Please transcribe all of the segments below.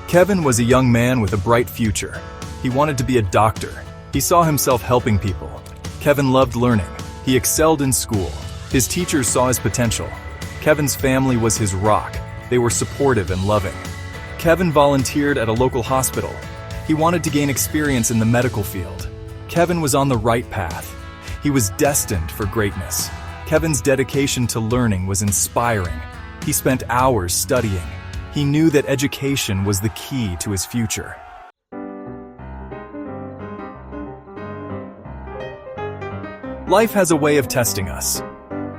Kevin was a young man with a bright future. He wanted to be a doctor. He saw himself helping people. Kevin loved learning. He excelled in school. His teachers saw his potential. Kevin's family was his rock. They were supportive and loving. Kevin volunteered at a local hospital. He wanted to gain experience in the medical field. Kevin was on the right path. He was destined for greatness. Kevin's dedication to learning was inspiring. He spent hours studying. He knew that education was the key to his future. Life has a way of testing us.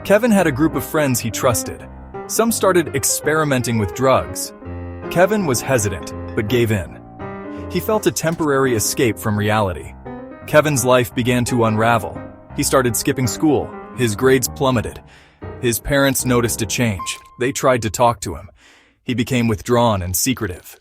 Kevin had a group of friends he trusted. Some started experimenting with drugs. Kevin was hesitant, but gave in. He felt a temporary escape from reality. Kevin's life began to unravel. He started skipping school. His grades plummeted. His parents noticed a change. They tried to talk to him. He became withdrawn and secretive.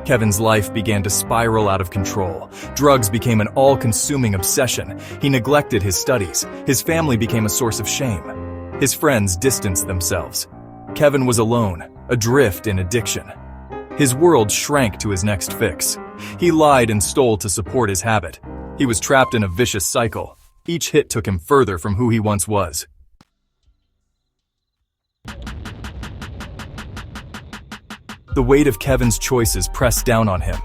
Kevin's life began to spiral out of control. Drugs became an all-consuming obsession. He neglected his studies. His family became a source of shame. His friends distanced themselves. Kevin was alone, adrift in addiction. His world shrank to his next fix. He lied and stole to support his habit. He was trapped in a vicious cycle. Each hit took him further from who he once was. The weight of Kevin's choices pressed down on him.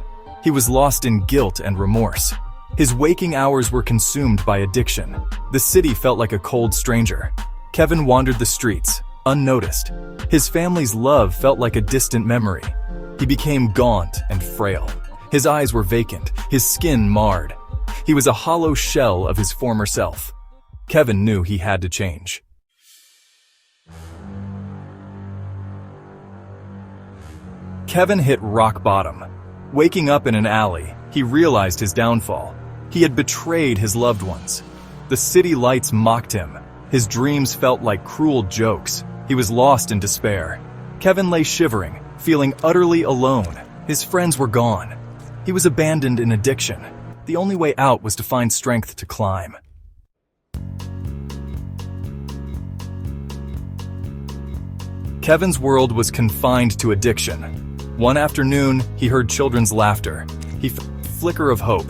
He was lost in guilt and remorse. His waking hours were consumed by addiction. The city felt like a cold stranger. Kevin wandered the streets, unnoticed. His family's love felt like a distant memory. He became gaunt and frail. His eyes were vacant, his skin marred. He was a hollow shell of his former self. Kevin knew he had to change. Kevin hit rock bottom. Waking up in an alley, he realized his downfall. He had betrayed his loved ones. The city lights mocked him. His dreams felt like cruel jokes. He was lost in despair. Kevin lay shivering, feeling utterly alone. His friends were gone. He was abandoned in addiction. The only way out was to find strength to climb. Kevin's world was confined to addiction. One afternoon, he heard children's laughter. He felt a flicker of hope.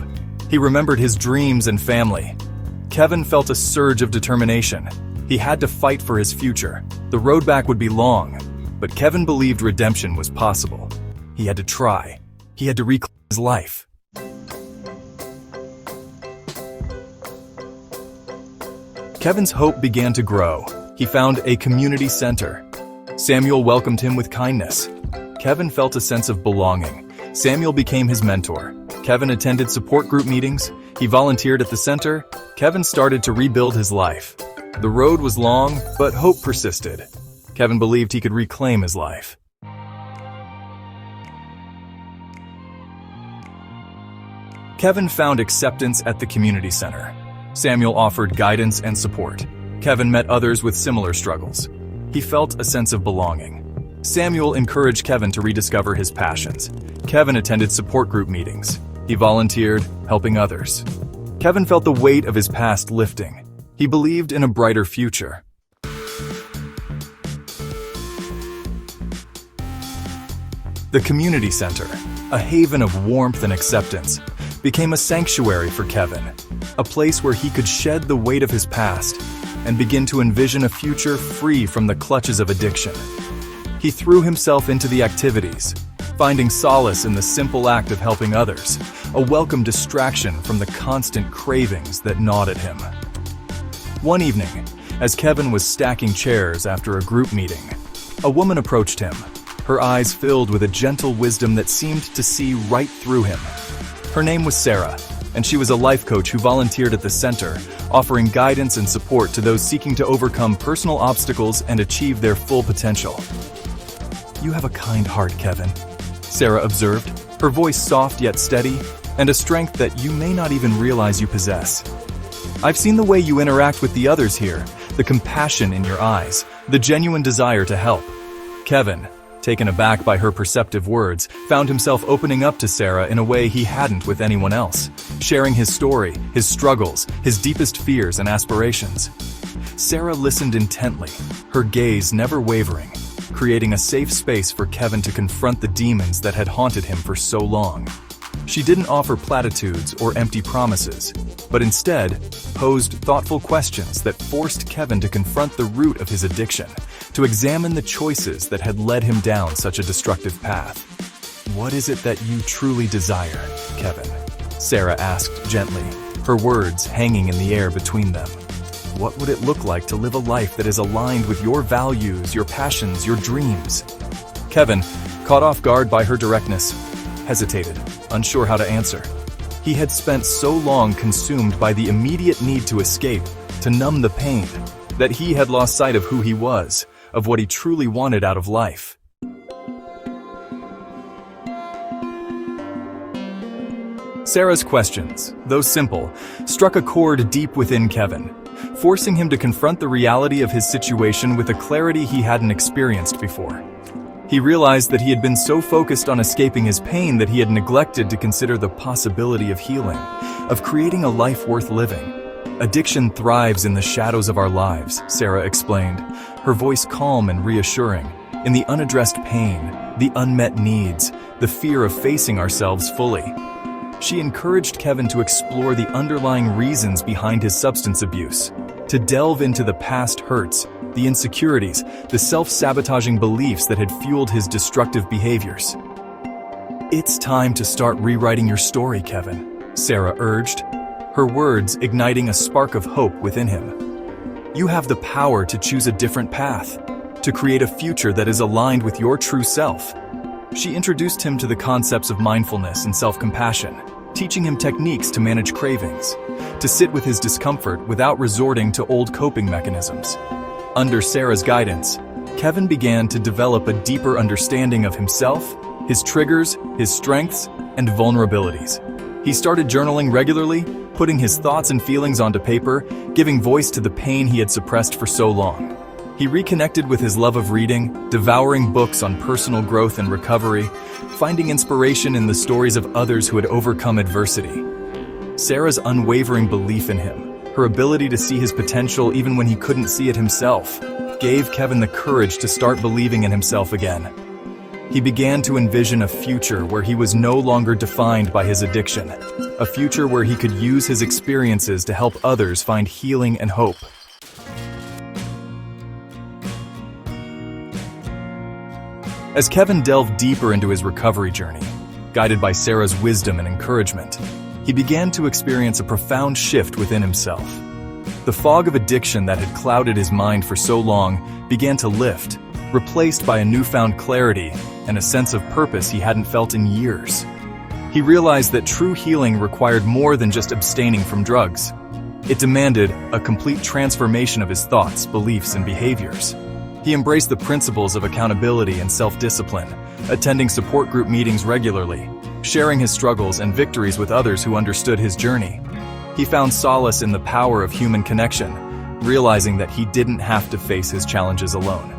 He remembered his dreams and family. Kevin felt a surge of determination. He had to fight for his future. The road back would be long, but Kevin believed redemption was possible. He had to try. He had to reclaim his life. Kevin's hope began to grow. He found a community center. Samuel welcomed him with kindness. Kevin felt a sense of belonging. Samuel became his mentor. Kevin attended support group meetings. He volunteered at the center. Kevin started to rebuild his life. The road was long, but hope persisted. Kevin believed he could reclaim his life. Kevin found acceptance at the community center. Samuel offered guidance and support. Kevin met others with similar struggles. He felt a sense of belonging. Samuel encouraged Kevin to rediscover his passions. Kevin attended support group meetings. He volunteered, helping others. Kevin felt the weight of his past lifting. He believed in a brighter future. The community center, a haven of warmth and acceptance, became a sanctuary for Kevin, a place where he could shed the weight of his past and begin to envision a future free from the clutches of addiction. He threw himself into the activities, finding solace in the simple act of helping others, a welcome distraction from the constant cravings that gnawed at him. One evening, as Kevin was stacking chairs after a group meeting, a woman approached him, her eyes filled with a gentle wisdom that seemed to see right through him. Her name was Sarah, and she was a life coach who volunteered at the center, offering guidance and support to those seeking to overcome personal obstacles and achieve their full potential. "You have a kind heart, Kevin," Sarah observed, her voice soft yet steady, and a strength that you may not even realize you possess. "I've seen the way you interact with the others here, the compassion in your eyes, the genuine desire to help." Kevin, taken aback by her perceptive words, found himself opening up to Sarah in a way he hadn't with anyone else, sharing his story, his struggles, his deepest fears and aspirations. Sarah listened intently, her gaze never wavering, creating a safe space for Kevin to confront the demons that had haunted him for so long. She didn't offer platitudes or empty promises, but instead posed thoughtful questions that forced Kevin to confront the root of his addiction, to examine the choices that had led him down such a destructive path. "What is it that you truly desire, Kevin?" Sarah asked gently, her words hanging in the air between them. "What would it look like to live a life that is aligned with your values, your passions, your dreams?" Kevin, caught off guard by her directness, hesitated, unsure how to answer. He had spent so long consumed by the immediate need to escape, to numb the pain, that he had lost sight of who he was, of what he truly wanted out of life. Sarah's questions, though simple, struck a chord deep within Kevin, forcing him to confront the reality of his situation with a clarity he hadn't experienced before. He realized that he had been so focused on escaping his pain that he had neglected to consider the possibility of healing, of creating a life worth living. "Addiction thrives in the shadows of our lives," Sarah explained, her voice calm and reassuring, "in the unaddressed pain, the unmet needs, the fear of facing ourselves fully." She encouraged Kevin to explore the underlying reasons behind his substance abuse, to delve into the past hurts, the insecurities, the self-sabotaging beliefs that had fueled his destructive behaviors. "It's time to start rewriting your story, Kevin," Sarah urged, her words igniting a spark of hope within him. "You have the power to choose a different path, to create a future that is aligned with your true self." She introduced him to the concepts of mindfulness and self-compassion, teaching him techniques to manage cravings, to sit with his discomfort without resorting to old coping mechanisms. Under Sarah's guidance, Kevin began to develop a deeper understanding of himself, his triggers, his strengths, and vulnerabilities. He started journaling regularly, putting his thoughts and feelings onto paper, giving voice to the pain he had suppressed for so long. He reconnected with his love of reading, devouring books on personal growth and recovery, finding inspiration in the stories of others who had overcome adversity. Sarah's unwavering belief in him, her ability to see his potential even when he couldn't see it himself, gave Kevin the courage to start believing in himself again. He began to envision a future where he was no longer defined by his addiction, a future where he could use his experiences to help others find healing and hope. As Kevin delved deeper into his recovery journey, guided by Sarah's wisdom and encouragement, he began to experience a profound shift within himself. The fog of addiction that had clouded his mind for so long began to lift, replaced by a newfound clarity and a sense of purpose he hadn't felt in years. He realized that true healing required more than just abstaining from drugs. It demanded a complete transformation of his thoughts, beliefs, and behaviors. He embraced the principles of accountability and self-discipline, attending support group meetings regularly, sharing his struggles and victories with others who understood his journey. He found solace in the power of human connection, realizing that he didn't have to face his challenges alone.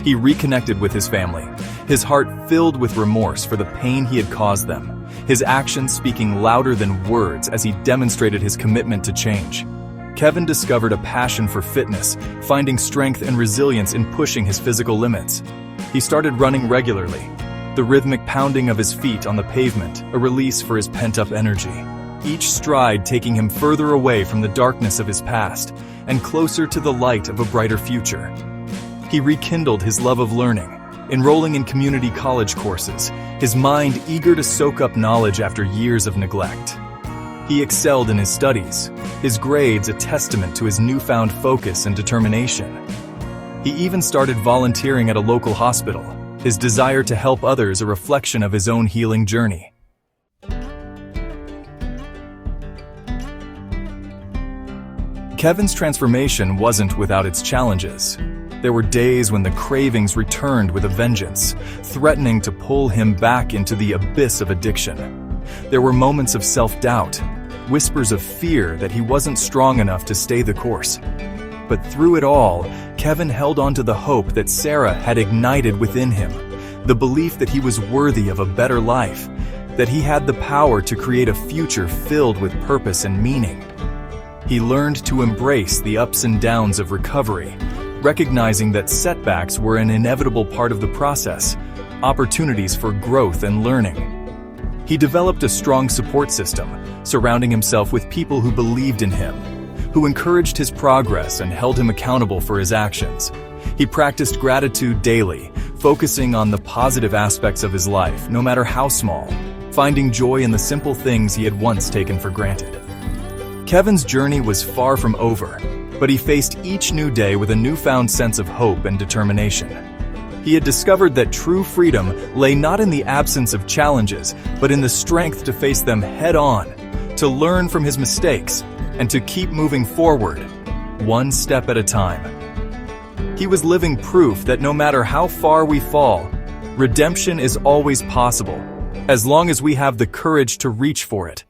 He reconnected with his family, his heart filled with remorse for the pain he had caused them, his actions speaking louder than words as he demonstrated his commitment to change. Kevin discovered a passion for fitness, finding strength and resilience in pushing his physical limits. He started running regularly, the rhythmic pounding of his feet on the pavement, a release for his pent-up energy. Each stride taking him further away from the darkness of his past and closer to the light of a brighter future. He rekindled his love of learning, enrolling in community college courses, his mind eager to soak up knowledge after years of neglect. He excelled in his studies, his grades a testament to his newfound focus and determination. He even started volunteering at a local hospital, his desire to help others a reflection of his own healing journey. Kevin's transformation wasn't without its challenges. There were days when the cravings returned with a vengeance, threatening to pull him back into the abyss of addiction. There were moments of self-doubt, whispers of fear that he wasn't strong enough to stay the course. But through it all, Kevin held on to the hope that Sarah had ignited within him, the belief that he was worthy of a better life, that he had the power to create a future filled with purpose and meaning. He learned to embrace the ups and downs of recovery, recognizing that setbacks were an inevitable part of the process, opportunities for growth and learning. He developed a strong support system, surrounding himself with people who believed in him, who encouraged his progress and held him accountable for his actions. He practiced gratitude daily, focusing on the positive aspects of his life, no matter how small, finding joy in the simple things he had once taken for granted. Kevin's journey was far from over, but he faced each new day with a newfound sense of hope and determination. He had discovered that true freedom lay not in the absence of challenges, but in the strength to face them head-on, to learn from his mistakes, and to keep moving forward, one step at a time. He was living proof that no matter how far we fall, redemption is always possible, as long as we have the courage to reach for it.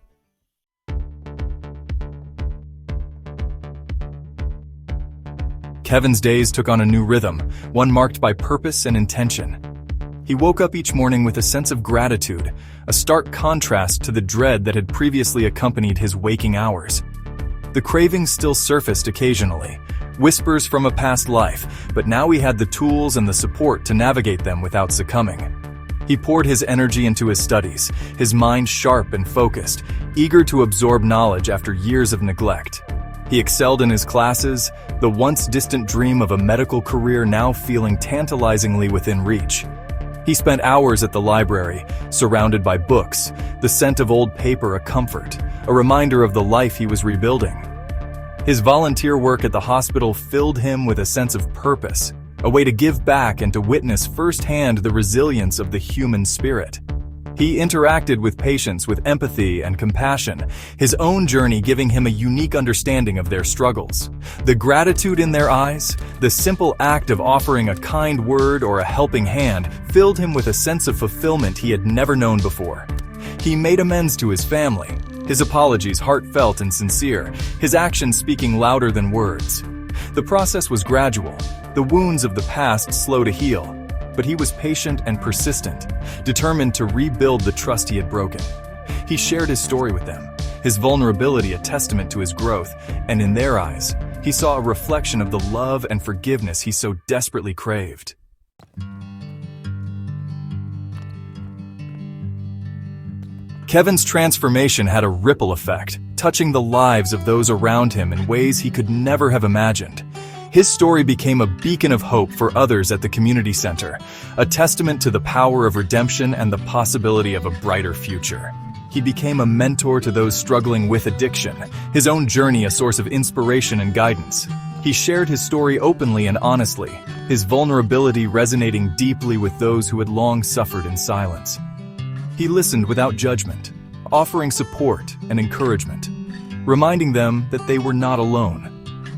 Kevin's days took on a new rhythm, one marked by purpose and intention. He woke up each morning with a sense of gratitude, a stark contrast to the dread that had previously accompanied his waking hours. The cravings still surfaced occasionally, whispers from a past life, but now he had the tools and the support to navigate them without succumbing. He poured his energy into his studies, his mind sharp and focused, eager to absorb knowledge after years of neglect. He excelled in his classes, the once distant dream of a medical career now feeling tantalizingly within reach. He spent hours at the library, surrounded by books, the scent of old paper a comfort, a reminder of the life he was rebuilding. His volunteer work at the hospital filled him with a sense of purpose, a way to give back and to witness firsthand the resilience of the human spirit. He interacted with patients with empathy and compassion, his own journey giving him a unique understanding of their struggles. The gratitude in their eyes, the simple act of offering a kind word or a helping hand, filled him with a sense of fulfillment he had never known before. He made amends to his family, his apologies heartfelt and sincere, his actions speaking louder than words. The process was gradual, the wounds of the past slow to heal, but he was patient and persistent, determined to rebuild the trust he had broken. He shared his story with them, his vulnerability a testament to his growth, and in their eyes, he saw a reflection of the love and forgiveness he so desperately craved. Kevin's transformation had a ripple effect, touching the lives of those around him in ways he could never have imagined. His story became a beacon of hope for others at the community center, a testament to the power of redemption and the possibility of a brighter future. He became a mentor to those struggling with addiction, his own journey a source of inspiration and guidance. He shared his story openly and honestly, his vulnerability resonating deeply with those who had long suffered in silence. He listened without judgment, offering support and encouragement, reminding them that they were not alone,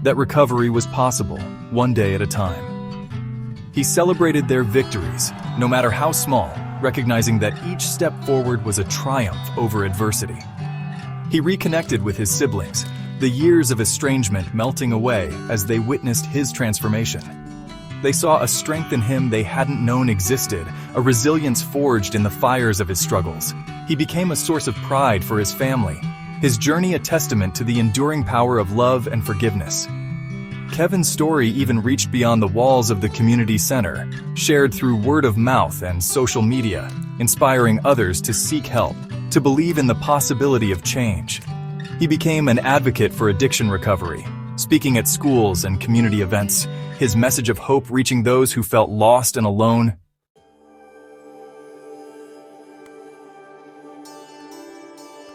that recovery was possible, one day at a time. He celebrated their victories, no matter how small, recognizing that each step forward was a triumph over adversity. He reconnected with his siblings, the years of estrangement melting away as they witnessed his transformation. They saw a strength in him they hadn't known existed, a resilience forged in the fires of his struggles. He became a source of pride for his family, his journey a testament to the enduring power of love and forgiveness. Kevin's story even reached beyond the walls of the community center, shared through word of mouth and social media, inspiring others to seek help, to believe in the possibility of change. He became an advocate for addiction recovery, speaking at schools and community events, his message of hope reaching those who felt lost and alone.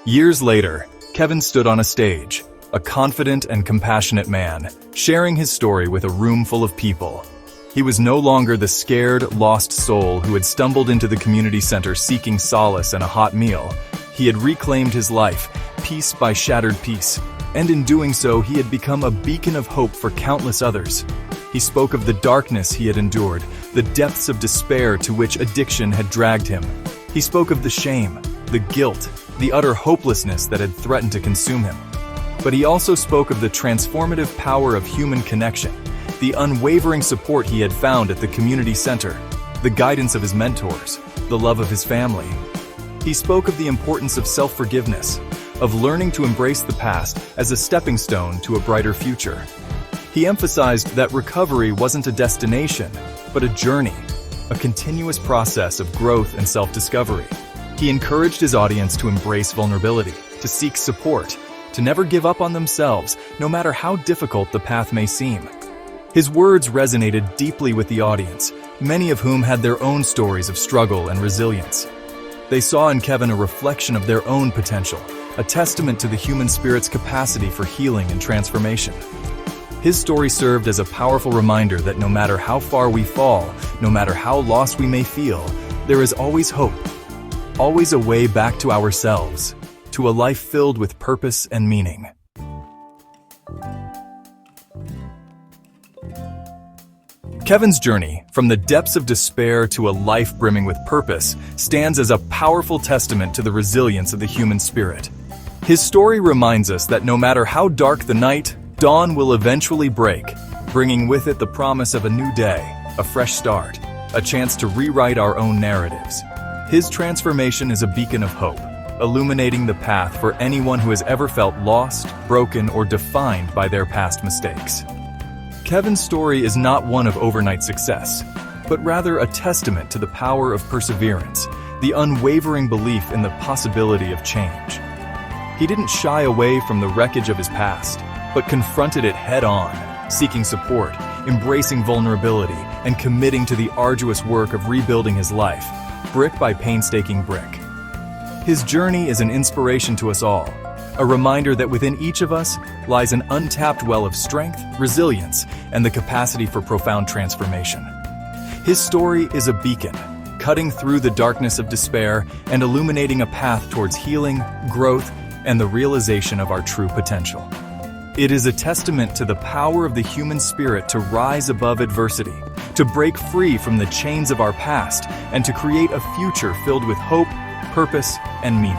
Years later, Kevin stood on a stage, a confident and compassionate man, sharing his story with a room full of people. He was no longer the scared, lost soul who had stumbled into the community center seeking solace and a hot meal. He had reclaimed his life, piece by shattered piece, and in doing so, he had become a beacon of hope for countless others. He spoke of the darkness he had endured, the depths of despair to which addiction had dragged him. He spoke of the shame, the guilt, the utter hopelessness that had threatened to consume him. But he also spoke of the transformative power of human connection, the unwavering support he had found at the community center, the guidance of his mentors, the love of his family. He spoke of the importance of self-forgiveness, of learning to embrace the past as a stepping stone to a brighter future. He emphasized that recovery wasn't a destination, but a journey, a continuous process of growth and self-discovery. He encouraged his audience to embrace vulnerability, to seek support, to never give up on themselves, no matter how difficult the path may seem. His words resonated deeply with the audience, many of whom had their own stories of struggle and resilience. They saw in Kevin a reflection of their own potential, a testament to the human spirit's capacity for healing and transformation. His story served as a powerful reminder that no matter how far we fall, no matter how lost we may feel, there is always hope, always a way back to ourselves, to a life filled with purpose and meaning. Kevin's journey, from the depths of despair to a life brimming with purpose, stands as a powerful testament to the resilience of the human spirit. His story reminds us that no matter how dark the night, dawn will eventually break, bringing with it the promise of a new day, a fresh start, a chance to rewrite our own narratives. His transformation is a beacon of hope, illuminating the path for anyone who has ever felt lost, broken, or defined by their past mistakes. Kevin's story is not one of overnight success, but rather a testament to the power of perseverance, the unwavering belief in the possibility of change. He didn't shy away from the wreckage of his past, but confronted it head-on, seeking support, embracing vulnerability, and committing to the arduous work of rebuilding his life, brick by painstaking brick. His journey is an inspiration to us all, a reminder that within each of us lies an untapped well of strength, resilience, and the capacity for profound transformation. His story is a beacon, cutting through the darkness of despair and illuminating a path towards healing, growth, and the realization of our true potential. It is a testament to the power of the human spirit to rise above adversity, to break free from the chains of our past, and to create a future filled with hope, purpose, and meaning.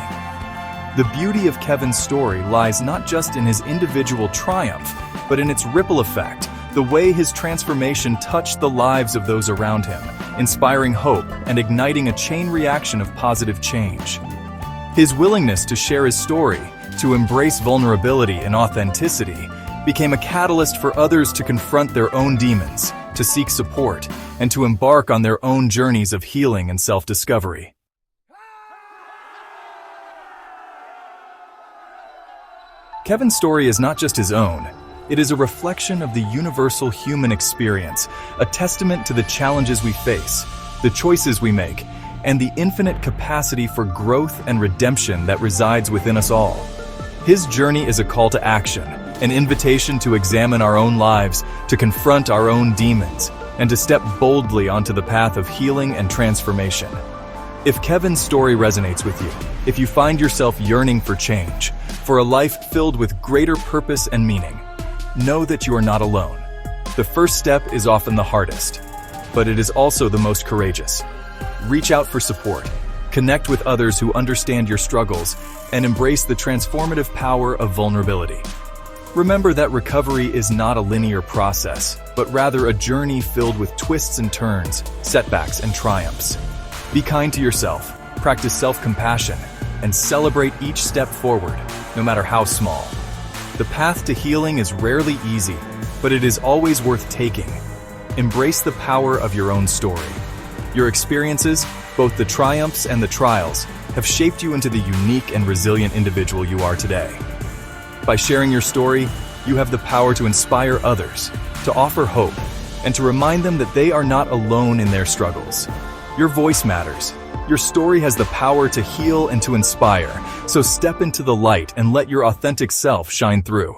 The beauty of Kevin's story lies not just in his individual triumph, but in its ripple effect, the way his transformation touched the lives of those around him, inspiring hope and igniting a chain reaction of positive change. His willingness to share his story, to embrace vulnerability and authenticity, became a catalyst for others to confront their own demons, to seek support, and to embark on their own journeys of healing and self-discovery. Kevin's story is not just his own. It is a reflection of the universal human experience, a testament to the challenges we face, the choices we make, and the infinite capacity for growth and redemption that resides within us all. His journey is a call to action, an invitation to examine our own lives, to confront our own demons, and to step boldly onto the path of healing and transformation. If Kevin's story resonates with you, if you find yourself yearning for change, for a life filled with greater purpose and meaning, know that you are not alone. The first step is often the hardest, but it is also the most courageous. Reach out for support, connect with others who understand your struggles, and embrace the transformative power of vulnerability. Remember that recovery is not a linear process, but rather a journey filled with twists and turns, setbacks and triumphs. Be kind to yourself, practice self-compassion, and celebrate each step forward, no matter how small. The path to healing is rarely easy, but it is always worth taking. Embrace the power of your own story. Your experiences, both the triumphs and the trials, have shaped you into the unique and resilient individual you are today. By sharing your story, you have the power to inspire others, to offer hope, and to remind them that they are not alone in their struggles. Your voice matters. Your story has the power to heal and to inspire, so step into the light and let your authentic self shine through.